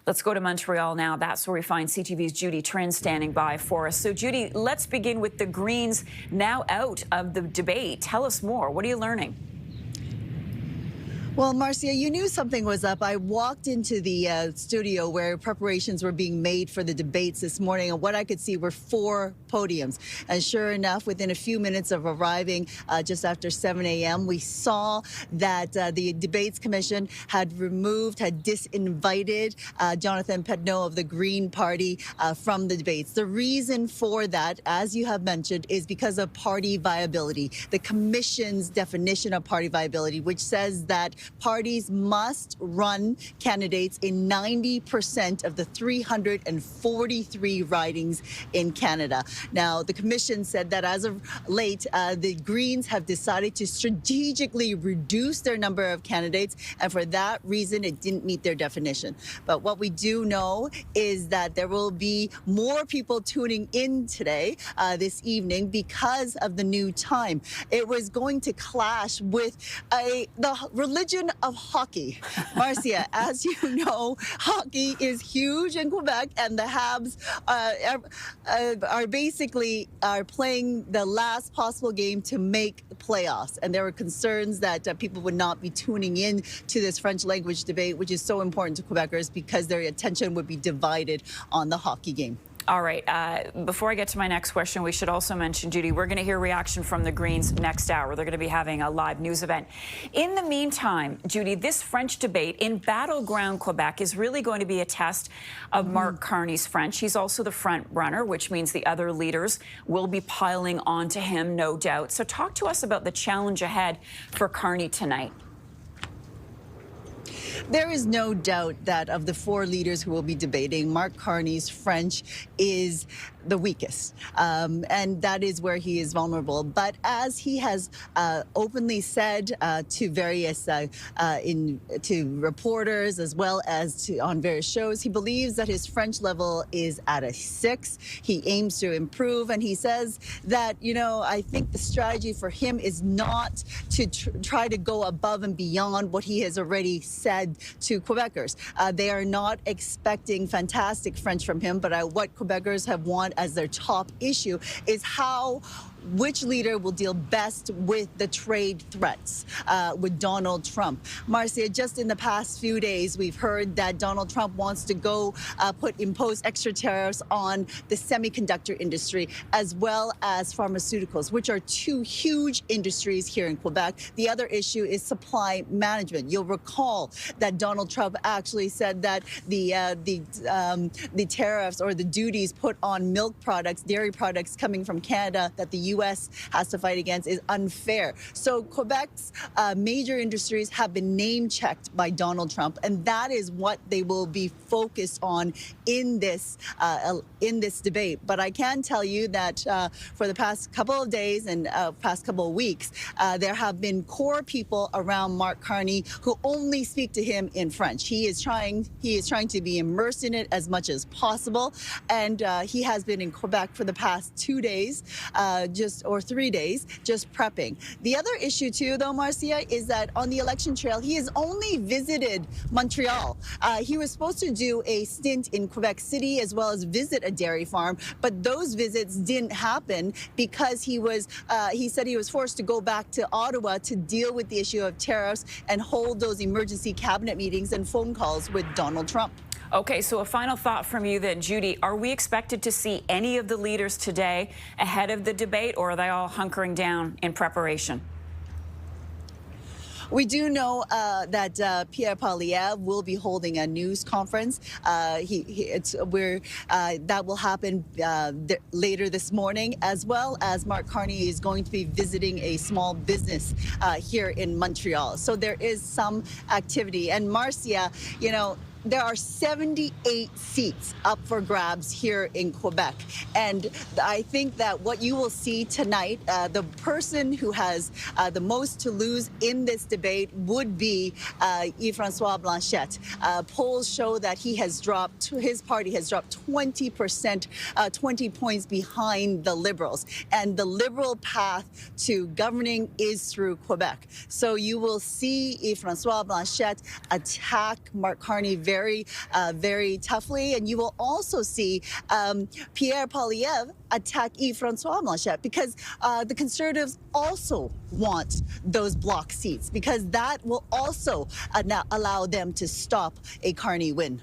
Let's go to Montreal now. That's where we find CTV's Judy Trinh standing by for us. So, Judy, let's begin with the Greens now out of the debate. Tell us more. What are you learning? Well, Marcia, you knew something was up. I walked into the studio where preparations were being made for the debates this morning, and what I could see were 4 podiums. And sure enough, within a few minutes of arriving just after 7 a.m., we saw that the Debates Commission had disinvited Jonathan Pedneau of the Green Party from the debates. The reason for that, as you have mentioned, is because of party viability. The Commission's definition of party viability, which says that parties must run candidates in 90% of the 343 ridings in Canada. Now, the Commission said that as of late, the Greens have decided to strategically reduce their number of candidates, and for that reason, it didn't meet their definition. But what we do know is that there will be more people tuning in today, this evening, because of the new time. It was going to clash with the religion of hockey. Marcia, as you know, hockey is huge in Quebec, and the Habs are playing the last possible game to make the playoffs. And there were concerns that people would not be tuning in to this French language debate, which is so important to Quebecers because their attention would be divided on the hockey game. All right. Before I get to my next question, we should also mention, Judy, we're going to hear reaction from the Greens next hour. They're going to be having a live news event. In the meantime, Judy, this French debate in battleground Quebec is really going to be a test of Mark Carney's French. He's also the front runner, which means the other leaders will be piling onto him, no doubt. So talk to us about the challenge ahead for Carney tonight. There is no doubt that of the 4 leaders who will be debating, Mark Carney's French is the weakest, and that is where he is vulnerable. But as he has openly said to various to reporters as well as on various shows, he believes that his French level is at a 6. He aims to improve, and he says that, you know, I think the strategy for him is not to try to go above and beyond what he has already said to Quebecers. They are not expecting fantastic French from him, but what Quebecers have wanted as their top issue is which leader will deal best with the trade threats with Donald Trump. Marcia, just in the past few days, we've heard that Donald Trump wants to go impose extra tariffs on the semiconductor industry as well as pharmaceuticals, which are 2 huge industries here in Quebec. The other issue is supply management. You'll recall that Donald Trump actually said that the tariffs or the duties put on milk products, dairy products coming from Canada that the U.S. has to fight against is unfair. So Quebec's major industries have been name-checked by Donald Trump, and that is what they will be focused on in this debate. But I can tell you that for the past couple of days and past couple of weeks, there have been core people around Mark Carney who only speak to him in French. He is trying to be immersed in it as much as possible, and he has been in Quebec for the past 2 days, or 3 days, just prepping. The other issue too, though, Marcia, is that on the election trail, he has only visited Montreal. He was supposed to do a stint in Quebec City as well as visit a dairy farm, but those visits didn't happen because he said he was forced to go back to Ottawa to deal with the issue of tariffs and hold those emergency cabinet meetings and phone calls with Donald Trump. Okay, so a final thought from you then, Judy. Are we expected to see any of the leaders today ahead of the debate, or are they all hunkering down in preparation? We do know that Pierre Poilievre will be holding a news conference. That will happen later this morning, as well as Mark Carney is going to be visiting a small business here in Montreal. So there is some activity. And Marcia, you know, there are 78 seats up for grabs here in Quebec. And I think that what you will see tonight, the person who has the most to lose in this debate would be Yves-François Blanchet. Polls show that his party has dropped 20%, 20 points behind the Liberals. And the Liberal path to governing is through Quebec. So you will see Yves-François Blanchet attack Mark Carney very very toughly. And you will also see Pierre Poilievre attack Yves-François Blanchet because the Conservatives also want those block seats because that will also allow them to stop a Carney win.